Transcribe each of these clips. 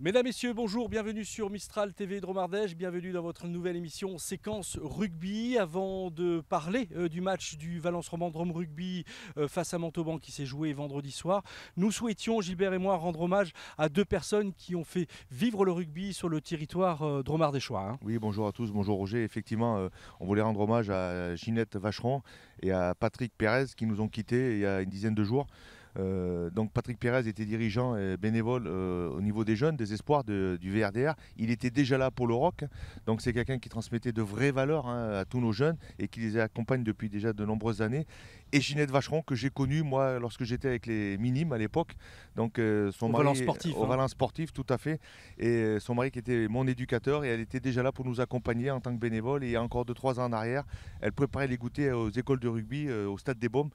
Mesdames, Messieurs, bonjour, bienvenue sur Mistral TV Dromardèche, bienvenue dans votre nouvelle émission Séquence Rugby. Avant de parler du match du Valence Romand Drôme Rugby face à Montauban qui s'est joué vendredi soir, nous souhaitions, Gilbert et moi, rendre hommage à deux personnes qui ont fait vivre le rugby sur le territoire dromardéchois. Oui, bonjour à tous, bonjour Roger. Effectivement, on voulait rendre hommage à Ginette Vacheron et à Patrick Pérez qui nous ont quittés il y a une dizaine de jours. Donc Patrick Pérez était dirigeant et bénévole au niveau des jeunes, des espoirs du VRDR. Il était déjà là pour le rock, donc c'est quelqu'un qui transmettait de vraies valeurs à tous nos jeunes et qui les accompagne depuis déjà de nombreuses années. Et Ginette Vacheron que j'ai connue moi lorsque j'étais avec les Minimes à l'époque, donc son mari Valence Sportif, au Valence Sportif, tout à fait, et son mari qui était mon éducateur et elle était déjà là pour nous accompagner en tant que bénévole. Et il y a encore 2-3 ans en arrière, elle préparait les goûters aux écoles de rugby au Stade des Baumes.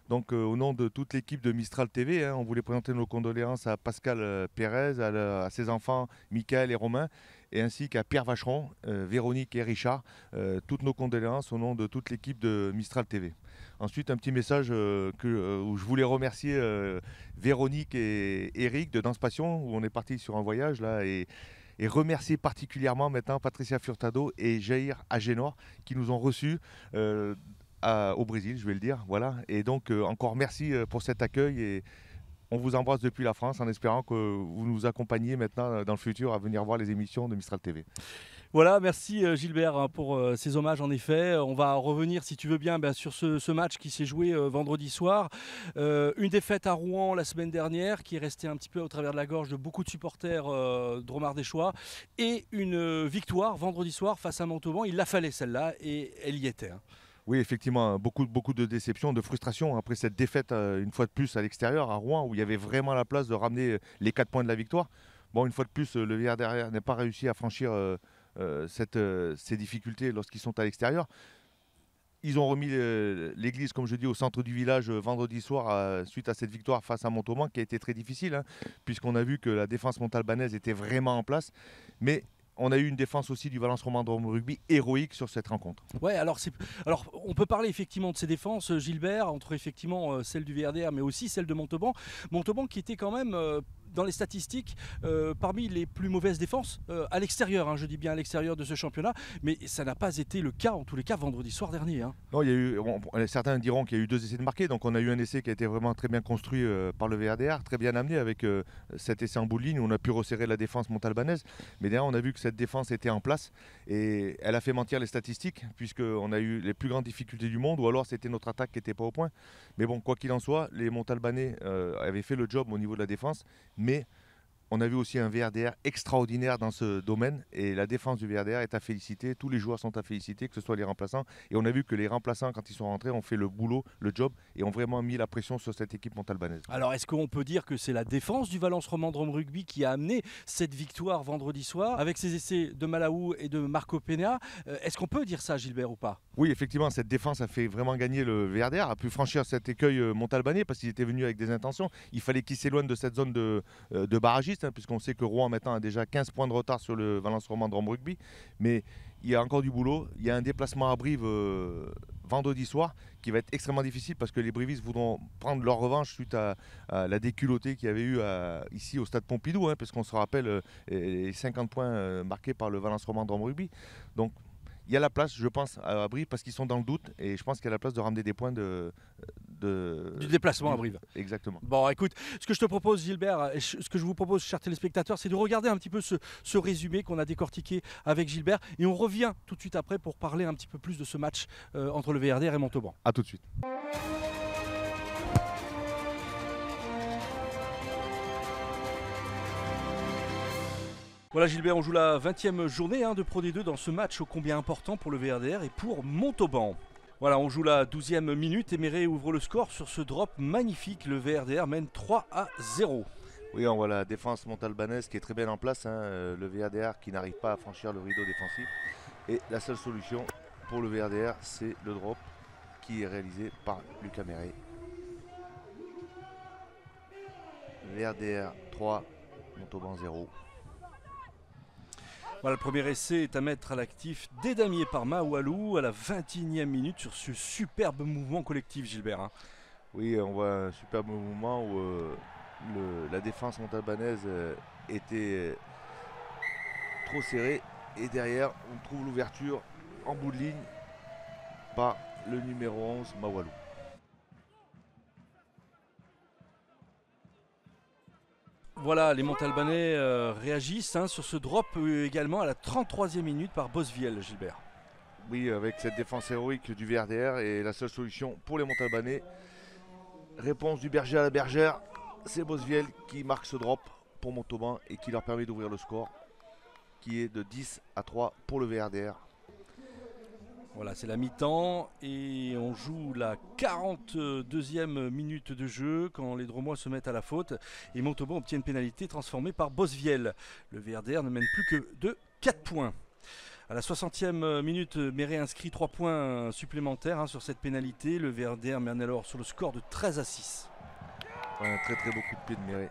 Donc au nom de toute l'équipe de Mistral TV, on voulait présenter nos condoléances à Pascal Pérez, à ses enfants Michael et Romain, et ainsi qu'à Pierre Vacheron, Véronique et Richard. Toutes nos condoléances au nom de toute l'équipe de Mistral TV. Ensuite, un petit message où je voulais remercier Véronique et Eric de Danse Passion, où on est parti sur un voyage là, et remercier particulièrement maintenant Patricia Furtado et Jair Agénor qui nous ont reçus au Brésil, je vais le dire. Voilà. Et donc, encore merci pour cet accueil et on vous embrasse depuis la France en espérant que vous nous accompagniez maintenant dans le futur à venir voir les émissions de Mistral TV. Voilà, merci Gilbert pour ces hommages en effet. On va revenir si tu veux bien sur ce match qui s'est joué vendredi soir. Une défaite à Rouen la semaine dernière qui est restée un petit peu au travers de la gorge de beaucoup de supporters dromardéchois et une victoire vendredi soir face à Montauban. Il la fallait celle-là et elle y était. Oui, effectivement, beaucoup de déception, de frustration après cette défaite une fois de plus à l'extérieur, à Rouen, où il y avait vraiment la place de ramener les 4 points de la victoire. Bon, une fois de plus, le VRDR n'a pas réussi à franchir ces difficultés lorsqu'ils sont à l'extérieur. Ils ont remis l'église, comme je dis, au centre du village vendredi soir suite à cette victoire face à Montauban qui a été très difficile, puisqu'on a vu que la défense montalbanaise était vraiment en place. Mais on a eu une défense aussi du Valence Romand Drôme Rugby héroïque sur cette rencontre. Ouais, alors on peut parler effectivement de ces défenses, Gilbert, entre effectivement celle du VRDR mais aussi celle de Montauban. Montauban qui était quand même dans les statistiques parmi les plus mauvaises défenses à l'extérieur, je dis bien à l'extérieur de ce championnat, mais ça n'a pas été le cas en tous les cas vendredi soir dernier. Non, il y a eu, certains diront qu'il y a eu 2 essais de marquer, donc on a eu un essai qui a été vraiment très bien construit par le VRDR, très bien amené avec cet essai en bout de ligne où on a pu resserrer la défense montalbanaise, mais derrière on a vu que cette défense était en place et elle a fait mentir les statistiques puisqu'on a eu les plus grandes difficultés du monde ou alors c'était notre attaque qui n'était pas au point. Mais bon, quoi qu'il en soit, les montalbanais avaient fait le job au niveau de la défense, mais on a vu aussi un VRDR extraordinaire dans ce domaine et la défense du VRDR est à féliciter, tous les joueurs sont à féliciter, que ce soit les remplaçants. Et on a vu que les remplaçants, quand ils sont rentrés, ont fait le boulot, le job et ont vraiment mis la pression sur cette équipe montalbanaise. Alors est-ce qu'on peut dire que c'est la défense du Valence Romand Drôme Rugby qui a amené cette victoire vendredi soir avec ses essais de Malaou et de Marco Pena? Est-ce qu'on peut dire ça, Gilbert, ou pas? Oui, effectivement, cette défense a fait vraiment gagner le VRDR, a pu franchir cet écueil montalbanais parce qu'ils étaient venus avec des intentions. Il fallait qu'ils s'éloignent de cette zone de barragiste, puisqu'on sait que Rouen maintenant a déjà 15 points de retard sur le Valence Romand Drôme Rugby. Mais il y a encore du boulot. Il y a un déplacement à Brive vendredi soir qui va être extrêmement difficile parce que les brivistes voudront prendre leur revanche suite à la déculottée qu'il y avait eu ici au stade Pompidou, parce qu'on se rappelle les 50 points marqués par le Valence Romand Drôme Rugby. Donc il y a la place, je pense, à Brive parce qu'ils sont dans le doute et je pense qu'il y a la place de ramener des points du déplacement à Brive. Exactement. Bon, écoute, ce que je te propose, Gilbert, ce que je vous propose, chers téléspectateurs, c'est de regarder un petit peu ce résumé qu'on a décortiqué avec Gilbert et on revient tout de suite après pour parler un petit peu plus de ce match entre le VRDR et Montauban. A tout de suite. Voilà Gilbert, on joue la 20e journée de Pro D2 dans ce match ô combien important pour le VRDR et pour Montauban. Voilà, on joue la 12e minute et Méré ouvre le score sur ce drop magnifique. Le VRDR mène 3-0. Oui, on voit la défense montalbanaise qui est très bien en place. Le VRDR qui n'arrive pas à franchir le rideau défensif. Et la seule solution pour le VRDR, c'est le drop qui est réalisé par Lucas Méré. VRDR 3, Montauban 0. Voilà, le premier essai est à mettre à l'actif dès damier par Maoualou à la 21e minute sur ce superbe mouvement collectif, Gilbert. Oui, on voit un superbe mouvement où la défense montalbanaise était trop serré. Et derrière, on trouve l'ouverture en bout de ligne par le numéro 11, Mawalou. Voilà, les Montalbanais réagissent sur ce drop également à la 33e minute par Bosviel, Gilbert. Oui, avec cette défense héroïque du VRDR et la seule solution pour les Montalbanais. Réponse du berger à la bergère, c'est Bosviel qui marque ce drop pour Montauban et qui leur permet d'ouvrir le score qui est de 10-3 pour le VRDR. Voilà, c'est la mi-temps et on joue la 42e minute de jeu quand les Dromois se mettent à la faute et Montauban obtient une pénalité transformée par Bosviel. Le VRDR ne mène plus que de 4 points. À la 60e minute, Méret inscrit 3 points supplémentaires sur cette pénalité. Le VRDR mène alors sur le score de 13-6. Un très très beau coup de pied de Méret.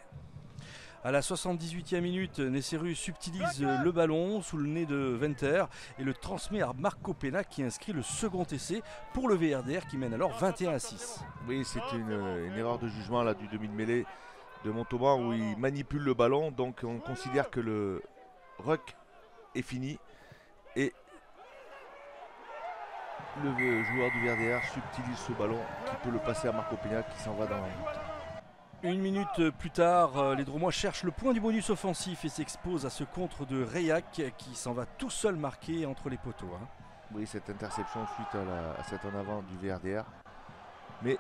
À la 78e minute, Nesseru subtilise le ballon sous le nez de Venter et le transmet à Marco Pena qui inscrit le second essai pour le VRDR qui mène alors 21-6. Oui, c'est une erreur de jugement là, du demi de mêlée de Montauban où il manipule le ballon. Donc on considère que le ruck est fini et le joueur du VRDR subtilise ce ballon qui peut le passer à Marco Pena qui s'en va dans la route. Une minute plus tard, les Dromois cherchent le point du bonus offensif et s'exposent à ce contre de Reyac qui s'en va tout seul marquer entre les poteaux. Oui, cette interception suite à cet en avant du VRDR. Mais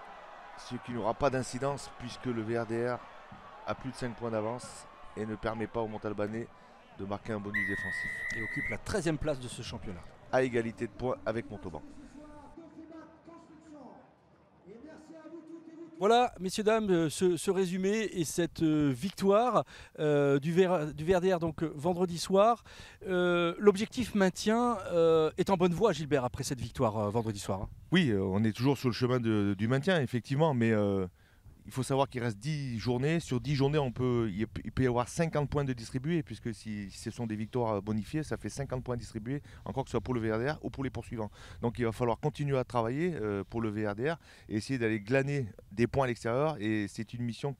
ce qui n'aura pas d'incidence puisque le VRDR a plus de 5 points d'avance et ne permet pas aux Montalbanais de marquer un bonus défensif. Et occupe la 13e place de ce championnat. À égalité de points avec Montauban. Voilà, messieurs, dames, ce résumé et cette victoire du VRDR donc, vendredi soir. L'objectif maintien est en bonne voie, Gilbert, après cette victoire vendredi soir. Oui, on est toujours sur le chemin du maintien, effectivement, mais il faut savoir qu'il reste 10 journées. Sur 10 journées, il peut y avoir 50 points de distribués, puisque si ce sont des victoires bonifiées, ça fait 50 points distribués, encore que ce soit pour le VRDR ou pour les poursuivants. Donc il va falloir continuer à travailler pour le VRDR et essayer d'aller glaner des points à l'extérieur. Et c'est une mission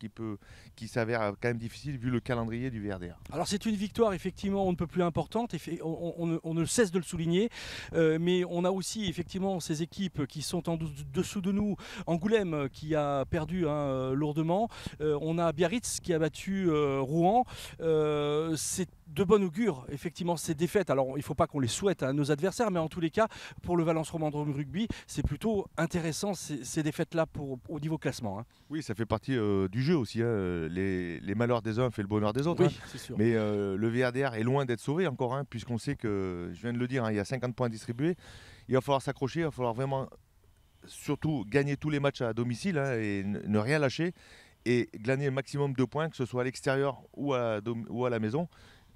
qui s'avère quand même difficile vu le calendrier du VRDR. Alors c'est une victoire effectivement on ne peut plus importante, on ne cesse de le souligner, mais on a aussi effectivement ces équipes qui sont en dessous de nous. Angoulême qui a perdu lourdement. On a Biarritz qui a battu Rouen. C'est de bon augure, effectivement, ces défaites. Alors, il ne faut pas qu'on les souhaite à nos adversaires, mais en tous les cas, pour le Valence Romandrum Rugby, c'est plutôt intéressant ces défaites-là au niveau classement. Oui, ça fait partie du jeu aussi. Les malheurs des uns fait le bonheur des autres. Oui, c'est sûr. Mais le VRDR est loin d'être sauvé encore, puisqu'on sait que, je viens de le dire, il y a 50 points distribués. Il va falloir s'accrocher, il va falloir vraiment surtout gagner tous les matchs à domicile et ne rien lâcher et glaner le maximum de points, que ce soit à l'extérieur ou à la maison,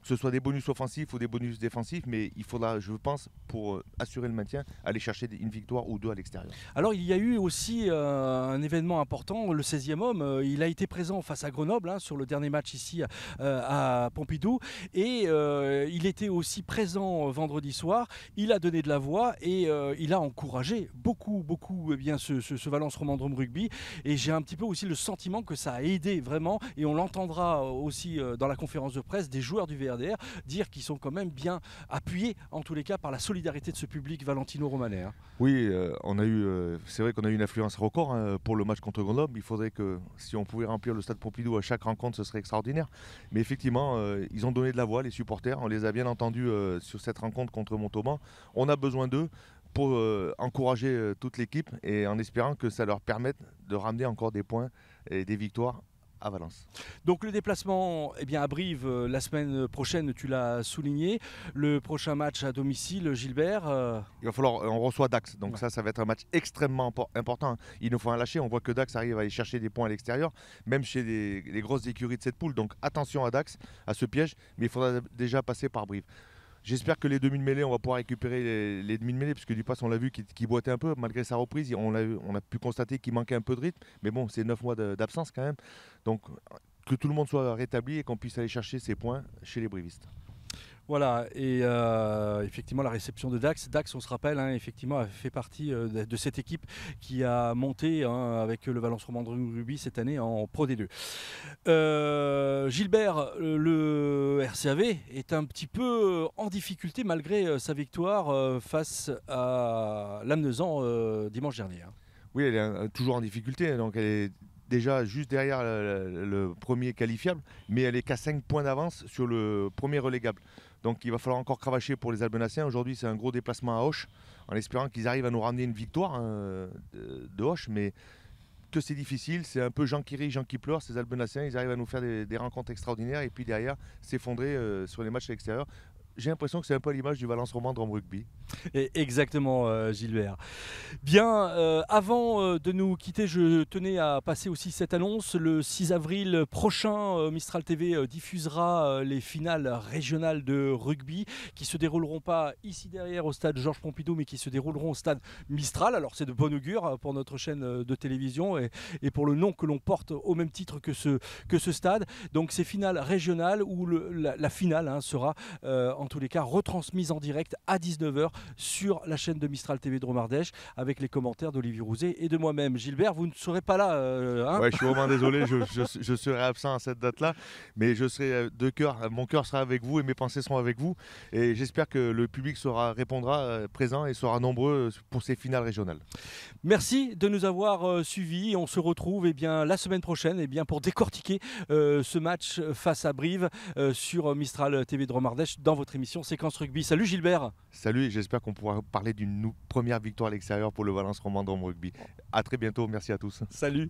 que ce soit des bonus offensifs ou des bonus défensifs, mais il faudra, je pense, pour assurer le maintien, aller chercher une victoire ou deux à l'extérieur. Alors il y a eu aussi un événement important, le 16e homme, il a été présent face à Grenoble sur le dernier match ici à Pompidou et il était aussi présent vendredi soir, il a donné de la voix et il a encouragé beaucoup ce Valence Romandrum Rugby et j'ai un petit peu aussi le sentiment que ça a aidé vraiment et on l'entendra aussi dans la conférence de presse des joueurs du VRDR dire qu'ils sont quand même bien appuyés en tous les cas par la solidarité de ce public valentino-romanais. Oui, c'est vrai qu'on a eu une affluence record pour le match contre Grenoble. Il faudrait que si on pouvait remplir le stade Pompidou à chaque rencontre, ce serait extraordinaire. Mais effectivement, ils ont donné de la voix, les supporters. On les a bien entendus sur cette rencontre contre Montauban. On a besoin d'eux pour encourager toute l'équipe et en espérant que ça leur permette de ramener encore des points et des victoires à Valence. Donc le déplacement à Brive la semaine prochaine, tu l'as souligné. Le prochain match à domicile, Gilbert Il va falloir, on reçoit Dax, donc ça va être un match extrêmement important. Il nous faut un lâcher, on voit que Dax arrive à aller chercher des points à l'extérieur, même chez les grosses écuries de cette poule. Donc attention à Dax, à ce piège, mais il faudra déjà passer par Brive. J'espère que les demi de mêlée, on va pouvoir récupérer les demi de mêlée, parce que Dupas, on l'a vu, qui boitait un peu, malgré sa reprise. On a pu constater qu'il manquait un peu de rythme, mais bon, c'est 9 mois d'absence quand même. Donc, que tout le monde soit rétabli et qu'on puisse aller chercher ses points chez les brivistes. Voilà, et effectivement la réception de Dax. Dax, on se rappelle, hein, effectivement, a fait partie de cette équipe qui a monté hein, avec le Valence Romandre Rugby cette année en Pro D2. Gilbert, le RCAV est un petit peu en difficulté malgré sa victoire face à Lamezan dimanche dernier. Hein. Oui, elle est toujours en difficulté, donc elle est déjà juste derrière le premier qualifiable, mais elle est qu'à 5 points d'avance sur le premier relégable. Donc il va falloir encore cravacher pour les Albenaciens. Aujourd'hui, c'est un gros déplacement à Auch, en espérant qu'ils arrivent à nous ramener une victoire hein, de Auch, mais que c'est difficile, c'est un peu Jean qui rit, Jean qui pleure. Ces Albenaciens, ils arrivent à nous faire des rencontres extraordinaires et puis derrière s'effondrer sur les matchs à l'extérieur. J'ai l'impression que c'est un peu à l'image du Valence Romandre en rugby. Et exactement, Gilbert. Bien, avant de nous quitter, je tenais à passer aussi cette annonce. Le 6 avril prochain, Mistral TV diffusera les finales régionales de rugby qui se dérouleront pas ici derrière au stade Georges Pompidou, mais qui se dérouleront au stade Mistral. Alors c'est de bon augure pour notre chaîne de télévision et pour le nom que l'on porte au même titre que ce stade. Donc ces finales régionales où la finale hein, sera en tous les cas retransmise en direct à 19h sur la chaîne de Mistral TV de Romardèche avec les commentaires d'Olivier Rouzet et de moi-même. Gilbert, vous ne serez pas là hein ouais, je suis vraiment désolé, je serai absent à cette date-là, mais je serai de cœur, mon cœur sera avec vous et mes pensées seront avec vous. Et j'espère que le public répondra présent et sera nombreux pour ces finales régionales. Merci de nous avoir suivis. On se retrouve la semaine prochaine pour décortiquer ce match face à Brive sur Mistral TV de Romardèche dans votre émission Séquence Rugby. Salut Gilbert. Salut et j'espère qu'on pourra parler d'une première victoire à l'extérieur pour le Valence Romandre Rugby. À très bientôt, merci à tous. Salut.